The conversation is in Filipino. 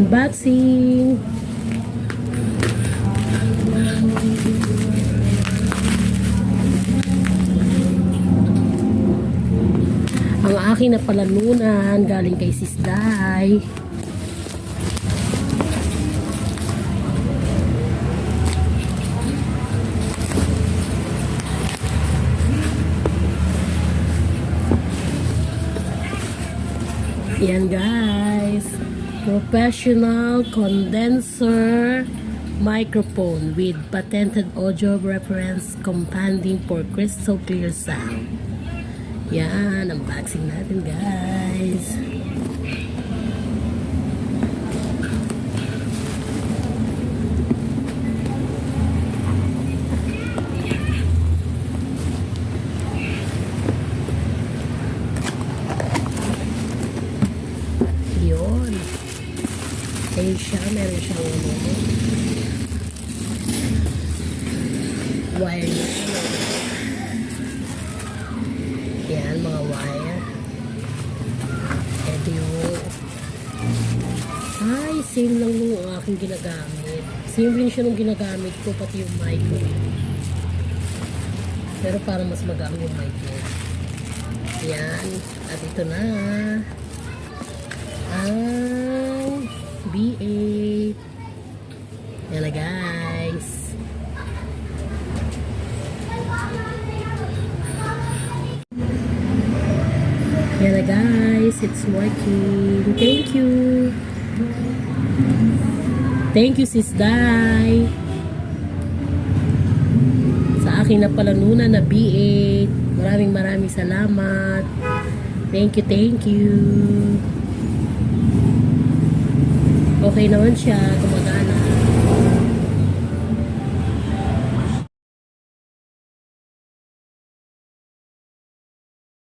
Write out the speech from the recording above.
Unboxing. Ang aking na palanunan galing kay Sis Day. Yan guys, professional condenser microphone with patented audio reference compounding for crystal clear sound. Yan, unboxing natin guys. Yun. Ayun siya, meron siyang wire na. Yan, mga wire. Ito yung same lang yung aking ginagamit. Same rin siya nung ginagamit ko, pati yung mic ko. Pero parang mas magaan yung mic ko. Yan. At ito na ang B8. Yan na guys. Yan na guys, it's working. Thank you. Thank you Sis Day. Sa akin na palanunan na B8. Maraming salamat. Thank you. Okay naman siya.